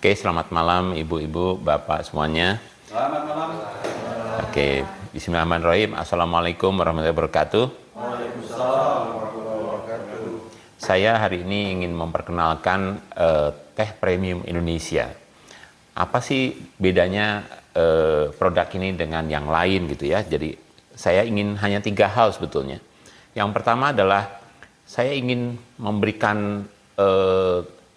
Oke, selamat malam ibu-ibu, bapak semuanya. Selamat malam. Oke, bismillahirrahmanirrahim. Assalamualaikum warahmatullahi wabarakatuh. Waalaikumsalam warahmatullahi wabarakatuh. Saya hari ini ingin memperkenalkan teh premium Indonesia. Apa sih bedanya produk ini dengan yang lain gitu ya? Jadi saya ingin hanya 3 hal sebetulnya. Yang pertama adalah saya ingin memberikan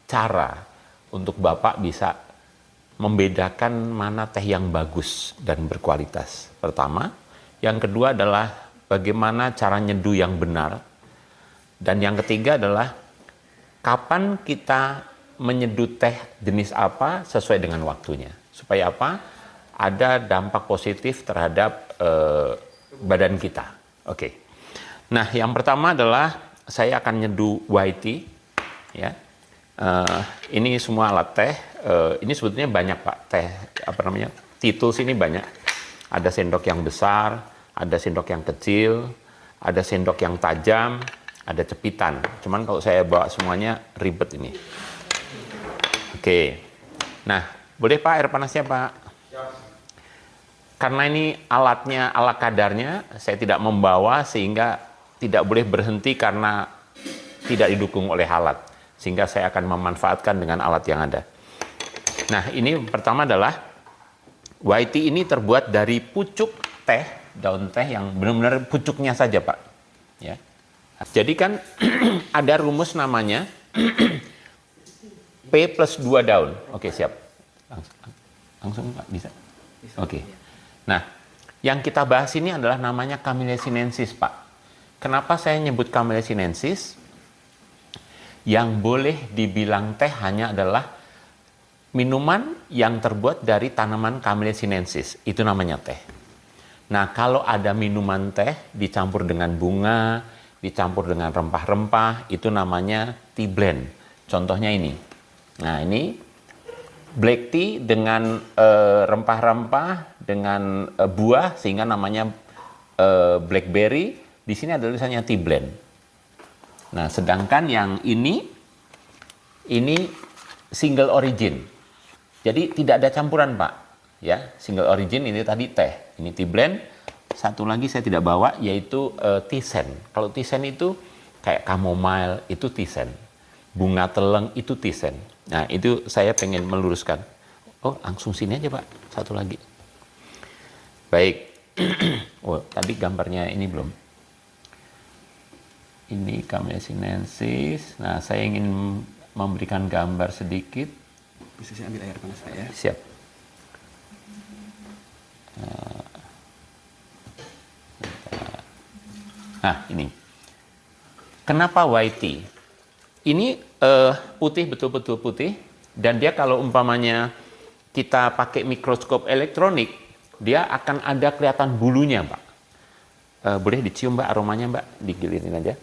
cara untuk Bapak bisa membedakan mana teh yang bagus dan berkualitas. Pertama, yang kedua adalah bagaimana cara nyeduh yang benar. Dan yang ketiga adalah kapan kita menyeduh teh jenis apa sesuai dengan waktunya. Supaya apa? Ada dampak positif terhadap badan kita. Oke. Nah, yang pertama adalah saya akan nyeduh white tea, ya. Ini semua alat teh. Ini sebetulnya banyak Pak teh. Titles ini banyak. Ada sendok yang besar, ada sendok yang kecil, ada sendok yang tajam, ada cepitan. Cuman kalau saya bawa semuanya ribet ini. Oke. Nah, boleh Pak air panasnya Pak? Karena ini alatnya ala kadarnya, saya tidak membawa sehingga tidak boleh berhenti karena tidak didukung oleh alat. Sehingga saya akan memanfaatkan dengan alat yang ada. Nah, ini pertama adalah white tea ini terbuat dari pucuk teh, daun teh yang benar-benar pucuknya saja, Pak. Ya. Jadi kan ada rumus namanya P plus 2 daun. Oke, siap. Langsung Pak, bisa? Oke. Nah, yang kita bahas ini adalah namanya Camellia sinensis, Pak. Kenapa saya nyebut Camellia sinensis? Yang boleh dibilang teh hanya adalah minuman yang terbuat dari tanaman Camellia sinensis. Itu namanya teh. Nah, kalau ada minuman teh dicampur dengan bunga, dicampur dengan rempah-rempah, itu namanya tea blend. Contohnya ini. Nah, ini black tea dengan rempah-rempah, dengan buah, sehingga namanya blackberry. Di sini ada tulisannya tea blend. Nah, sedangkan yang ini single origin. Jadi tidak ada campuran, Pak. Ya, single origin ini tadi teh. Ini tea blend. Satu lagi saya tidak bawa yaitu tisane. Kalau tisane itu kayak chamomile, itu tisane. Bunga teleng itu tisane. Nah, itu saya pengen meluruskan. Oh, langsung sini aja, Pak. Satu lagi. Baik. Oh, tadi gambarnya ini belum. Ini Camellia sinensis. Nah, saya ingin memberikan gambar sedikit. Bisa saya ambil air panas Pak ya? Siap. Nah, ini. Kenapa white tea? Ini putih, betul-betul putih. Dan dia kalau umpamanya kita pakai mikroskop elektronik, dia akan ada kelihatan bulunya, Pak. Boleh dicium, Mbak, aromanya, Mbak? Digilirin aja.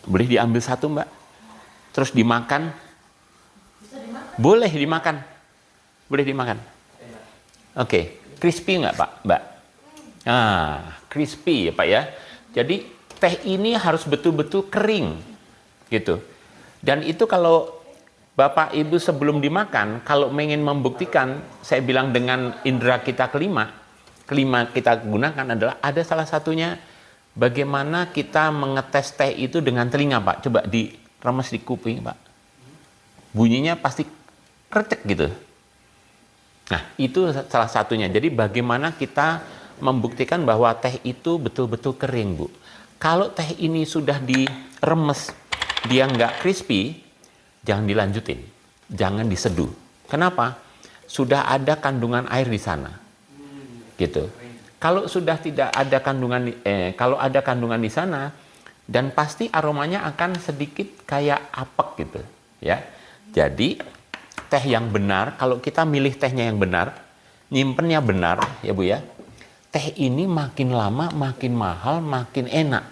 Boleh diambil satu, Mbak. Terus dimakan. Bisa dimakan? Boleh dimakan. Boleh dimakan. Oke. Crispy nggak, Pak, Mbak? Nah, crispy ya, Pak ya. Jadi teh ini harus betul-betul kering. Gitu. Dan itu kalau Bapak Ibu sebelum dimakan, kalau ingin membuktikan, saya bilang dengan indera kita kelima kita gunakan adalah ada salah satunya bagaimana kita mengetes teh itu dengan telinga, Pak. Coba diremes di kuping, Pak. Bunyinya pasti krecek gitu. Nah, itu salah satunya. Jadi bagaimana kita membuktikan bahwa teh itu betul-betul kering, Bu. Kalau teh ini sudah diremes, dia nggak crispy, jangan dilanjutin. Jangan diseduh. Kenapa? Sudah ada kandungan air di sana. Gitu. Kalau sudah tidak ada kalau ada kandungan di sana, dan pasti aromanya akan sedikit kayak apek gitu, ya. Jadi teh yang benar, kalau kita milih tehnya yang benar, nyimpennya benar, ya Bu ya. Teh ini makin lama makin mahal, makin enak.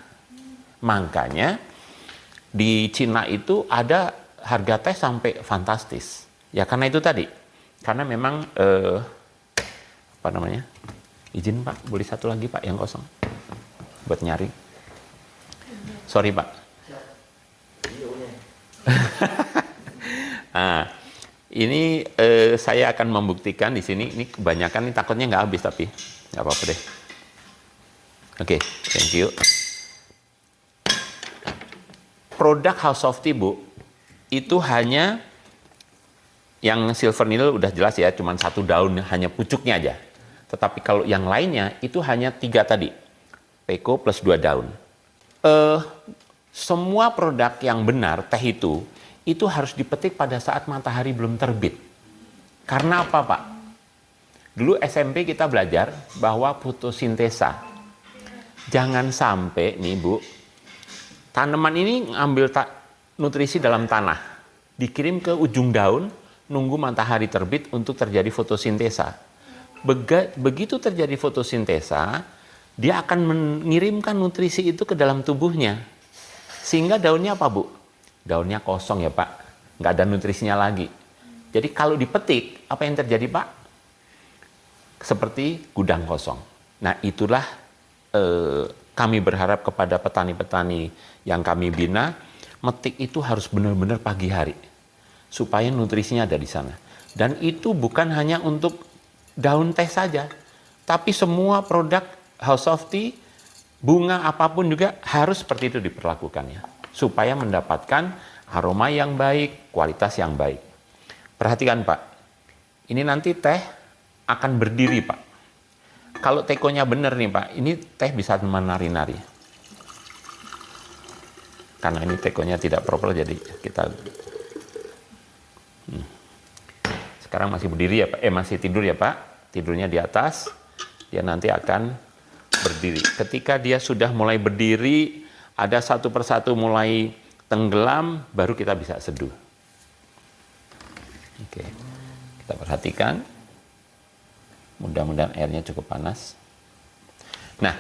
Makanya di Cina itu ada harga teh sampai fantastis. Ya karena itu tadi. Karena memang izin Pak, boleh satu lagi Pak yang kosong buat nyari. Sorry Pak. Nah, Ini saya akan membuktikan di sini. Ini kebanyakan, ini takutnya nggak habis tapi nggak apa-apa deh. Oke, thank you. Produk House of Tea, Bu, itu hanya yang silver needle udah jelas ya, cuma 1 daun, hanya pucuknya aja. Tetapi kalau yang lainnya itu hanya 3 tadi, peko plus 2 daun. Semua produk yang benar teh itu harus dipetik pada saat matahari belum terbit. Karena apa, Pak? Dulu SMP kita belajar bahwa fotosintesa. Jangan sampai nih, Bu, tanaman ini ngambil nutrisi dalam tanah, dikirim ke ujung daun, nunggu matahari terbit untuk terjadi fotosintesa. Begitu terjadi fotosintesa, dia akan mengirimkan nutrisi itu ke dalam tubuhnya. Sehingga daunnya apa, Bu? Daunnya kosong ya, Pak. Nggak ada nutrisinya lagi. Jadi kalau dipetik, apa yang terjadi, Pak? Seperti gudang kosong. Nah, itulah kami berharap kepada petani-petani yang kami bina, metik itu harus benar-benar pagi hari. Supaya nutrisinya ada di sana. Dan itu bukan hanya untuk daun teh saja, tapi semua produk House of Tea, bunga apapun juga harus seperti itu diperlakukannya. Supaya mendapatkan aroma yang baik, kualitas yang baik. Perhatikan, Pak. Ini nanti teh akan berdiri, Pak. Kalau tekonya benar nih, Pak, ini teh bisa menari-nari. Karena ini tekonya tidak proper, jadi kita sekarang masih berdiri ya, Pak. Masih tidur ya, Pak. Tidurnya di atas. Dia nanti akan berdiri. Ketika dia sudah mulai berdiri, ada satu persatu mulai tenggelam, baru kita bisa seduh. Oke, kita perhatikan. Mudah-mudahan airnya cukup panas. Nah,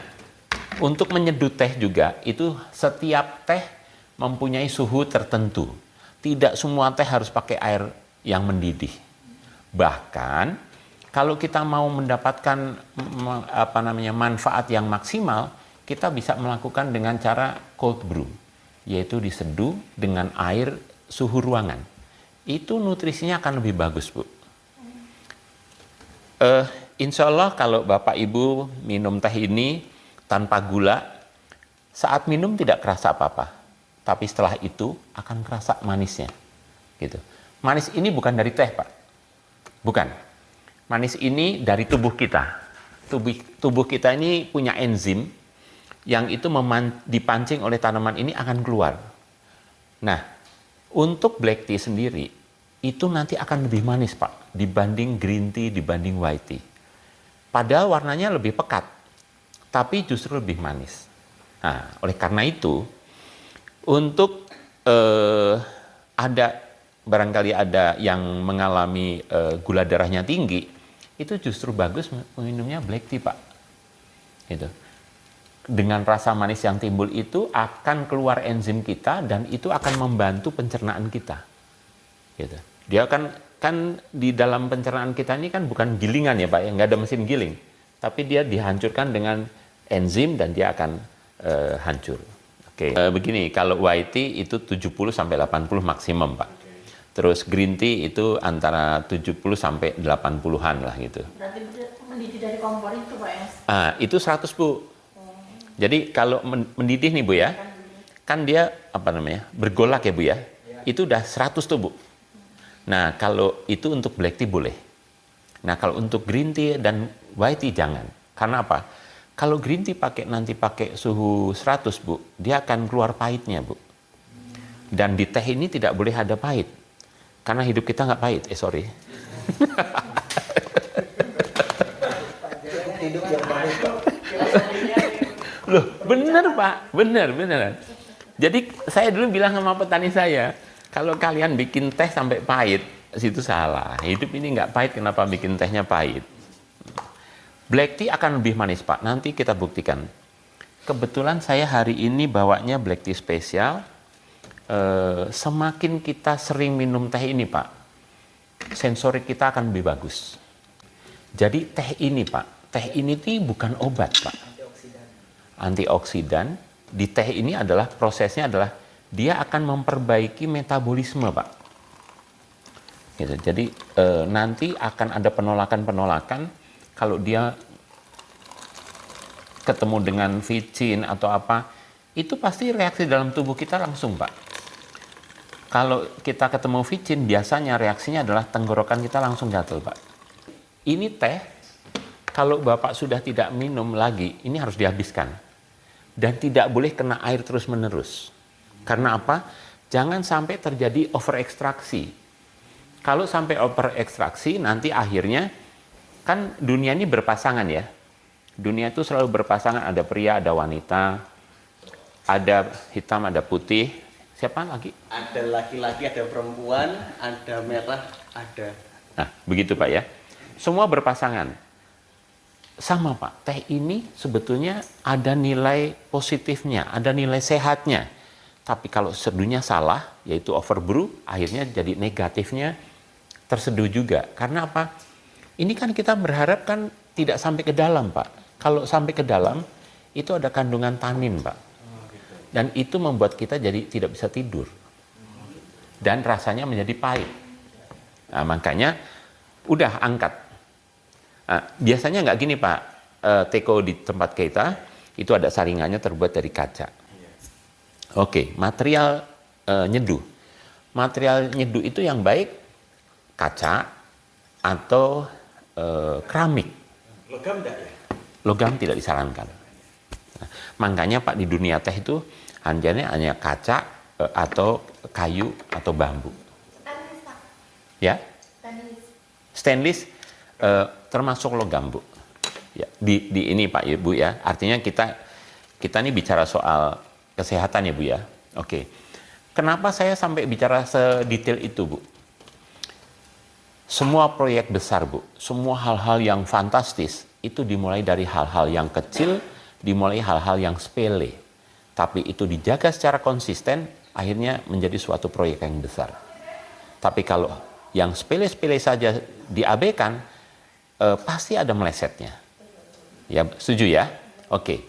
untuk menyeduh teh juga, itu setiap teh mempunyai suhu tertentu. Tidak semua teh harus pakai air yang mendidih. Bahkan, kalau kita mau mendapatkan manfaat yang maksimal, kita bisa melakukan dengan cara cold brew, yaitu diseduh dengan air suhu ruangan. Itu nutrisinya akan lebih bagus, Bu. Insya Allah kalau Bapak Ibu minum teh ini tanpa gula, saat minum tidak kerasa apa-apa. Tapi setelah itu akan kerasa manisnya. Gitu. Manis ini bukan dari teh, Pak. Bukan. Manis ini dari tubuh kita. Tubuh kita ini punya enzim yang itu dipancing oleh tanaman ini akan keluar. Nah, untuk black tea sendiri, itu nanti akan lebih manis, Pak, dibanding green tea, dibanding white tea. Padahal warnanya lebih pekat, tapi justru lebih manis. Nah, oleh karena itu, untuk barangkali ada yang mengalami gula darahnya tinggi, itu justru bagus minumnya black tea, Pak. Gitu. Dengan rasa manis yang timbul itu akan keluar enzim kita dan itu akan membantu pencernaan kita. Gitu. Dia kan di dalam pencernaan kita ini kan bukan gilingan ya, Pak, nggak ada mesin giling, tapi dia dihancurkan dengan enzim dan dia akan hancur. Oke. Begini, kalau white tea itu 70 sampai 80 maksimum, Pak. Terus green tea itu antara 70 sampai 80-an lah gitu. Berarti mendidih dari kompor itu, Pak, ya? Itu 100, Bu. Jadi kalau mendidih nih, Bu ya, kan dia bergolak ya, Bu ya. Itu udah 100 tuh, Bu. Nah, kalau itu untuk black tea boleh. Nah, kalau untuk green tea dan white tea jangan. Karena apa? Kalau green tea nanti pakai suhu 100, Bu, dia akan keluar pahitnya, Bu. Dan di teh ini tidak boleh ada pahit. Karena hidup kita nggak pahit. Sorry. Loh, bener, Pak. Bener. Jadi saya dulu bilang sama petani saya, kalau kalian bikin teh sampai pahit, situ salah. Hidup ini nggak pahit, kenapa bikin tehnya pahit? Black tea akan lebih manis, Pak. Nanti kita buktikan. Kebetulan saya hari ini bawanya black tea spesial. Semakin kita sering minum teh ini, Pak, sensorik kita akan lebih bagus. Jadi teh ini, Pak, teh ini tuh bukan obat, Pak. Antioksidan. Di teh ini prosesnya adalah dia akan memperbaiki metabolisme, Pak. Gitu. Jadi nanti akan ada penolakan-penolakan kalau dia ketemu dengan vicin atau apa, itu pasti reaksi dalam tubuh kita langsung, Pak. Kalau kita ketemu vicin, biasanya reaksinya adalah tenggorokan kita langsung gatal, Pak. Ini teh, kalau Bapak sudah tidak minum lagi, ini harus dihabiskan. Dan tidak boleh kena air terus-menerus. Karena apa? Jangan sampai terjadi overekstraksi. Kalau sampai overekstraksi, nanti akhirnya, kan dunia ini berpasangan ya. Dunia itu selalu berpasangan, ada pria, ada wanita, ada hitam, ada putih. Siapa lagi? Ada laki-laki, ada perempuan, ada merah, ada. Nah, begitu Pak ya. Semua berpasangan. Sama Pak, teh ini sebetulnya ada nilai positifnya, ada nilai sehatnya. Tapi kalau seduhnya salah, yaitu overbrew, akhirnya jadi negatifnya terseduh juga. Karena apa? Ini kan kita berharap kan tidak sampai ke dalam Pak. Kalau sampai ke dalam, itu ada kandungan tanin Pak. Dan itu membuat kita jadi tidak bisa tidur. Dan rasanya menjadi pahit. Nah, makanya udah angkat. Nah, biasanya nggak gini Pak, teko di tempat kita, itu ada saringannya terbuat dari kaca. Oke, material nyeduh. Material nyeduh itu yang baik kaca atau keramik. Logam enggak ya? Logam tidak disarankan. Nah, makanya Pak di dunia teh itu hanya kaca atau kayu atau bambu. Stainless, Pak. Ya, Stainless. stainless termasuk logam Bu. Ya, di ini Pak ya Bu ya. Artinya kita ini bicara soal kesehatan ya Bu ya. Oke. Kenapa saya sampai bicara sedetail itu Bu? Semua proyek besar Bu, semua hal-hal yang fantastis itu dimulai dari hal-hal yang kecil, dimulai hal-hal yang sepele. Tapi itu dijaga secara konsisten, akhirnya menjadi suatu proyek yang besar. Tapi kalau yang sepele-sepele saja diabaikan, pasti ada melesetnya. Ya, setuju ya? Oke.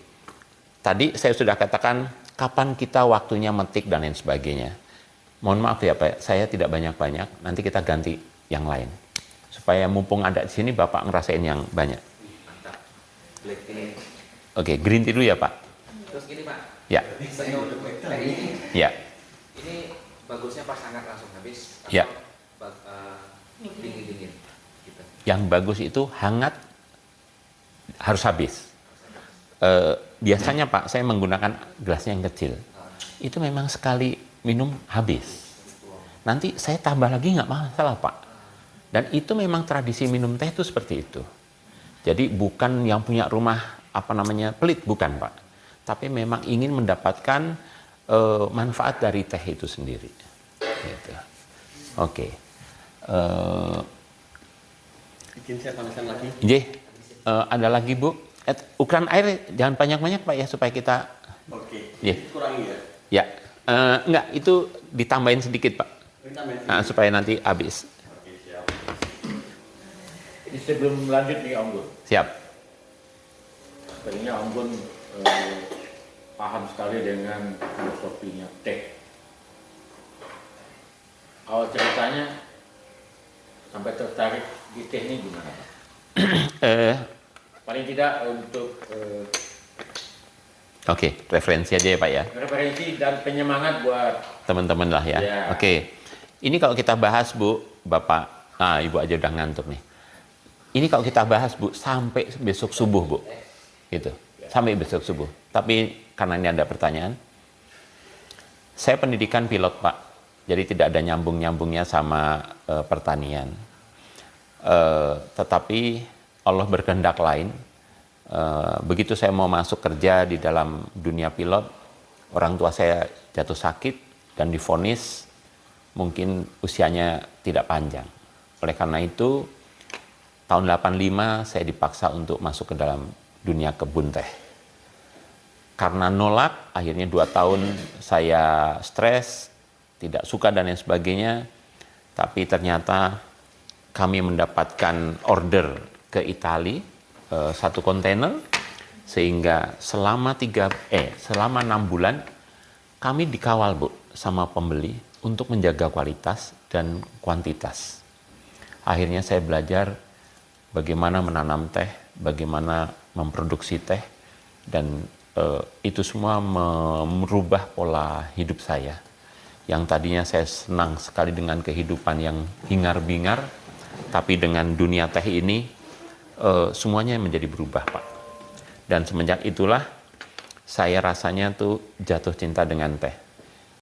Tadi saya sudah katakan kapan kita waktunya metik dan lain sebagainya. Mohon maaf ya Pak, saya tidak banyak-banyak, nanti kita ganti yang lain. Supaya mumpung ada di sini Bapak ngerasain yang banyak. Mantap. Black tea. Oke, green tea dulu ya Pak. Terus gini Pak, Ya, teh ini, ya, ini bagusnya pas hangat langsung habis. Ya. Dingin-dingin. Gitu. yang bagus itu hangat harus habis. Biasanya Pak, saya menggunakan gelasnya yang kecil. Itu memang sekali minum habis. Nanti saya tambah lagi nggak masalah Pak. Dan itu memang tradisi minum teh itu seperti itu. Jadi bukan yang punya rumah pelit, bukan Pak. Tapi memang ingin mendapatkan manfaat dari teh itu sendiri. Gitu. Oke. Bikin saya panasan lagi. Ada lagi Bu. Ukuran air jangan banyak-banyak Pak ya supaya kita. Oke. Iya. Kurangi ya. Ya. Enggak, itu ditambahin sedikit Pak. Nah, supaya nanti habis. Oke, siap. Ini sebelum lanjut nih Om Gun, Siap. sebenarnya Om Gun paham sekali dengan filosofinya teh. Awal ceritanya sampai tertarik di teh ini gimana Pak? Paling tidak untuk Oke, referensi aja ya Pak ya. referensi dan penyemangat buat Teman-teman lah ya. Ya. Oke. Ini kalau kita bahas Bu, Bapak, Ibu aja udah ngantuk nih. Ini kalau kita bahas Bu sampai besok subuh Bu. Gitu. Sampai besok subuh. Tapi karena ini ada pertanyaan. Saya pendidikan pilot Pak. Jadi tidak ada nyambung-nyambungnya sama pertanian. Tetapi Allah berkehendak lain. Begitu saya mau masuk kerja di dalam dunia pilot, orang tua saya jatuh sakit dan divonis mungkin usianya tidak panjang. Oleh karena itu, tahun 85 saya dipaksa untuk masuk ke dalam dunia kebun teh. Karena nolak, akhirnya 2 tahun saya stres, tidak suka dan lain sebagainya. Tapi ternyata kami mendapatkan order ke Italia, 1 kontainer, sehingga selama 6 bulan kami dikawal Bu sama pembeli untuk menjaga kualitas dan kuantitas. Akhirnya saya belajar bagaimana menanam teh, bagaimana memproduksi teh, dan itu semua merubah pola hidup saya. Yang tadinya saya senang sekali dengan kehidupan yang hingar-bingar, tapi dengan dunia teh ini semuanya menjadi berubah, Pak. Dan semenjak itulah saya rasanya tuh jatuh cinta dengan teh.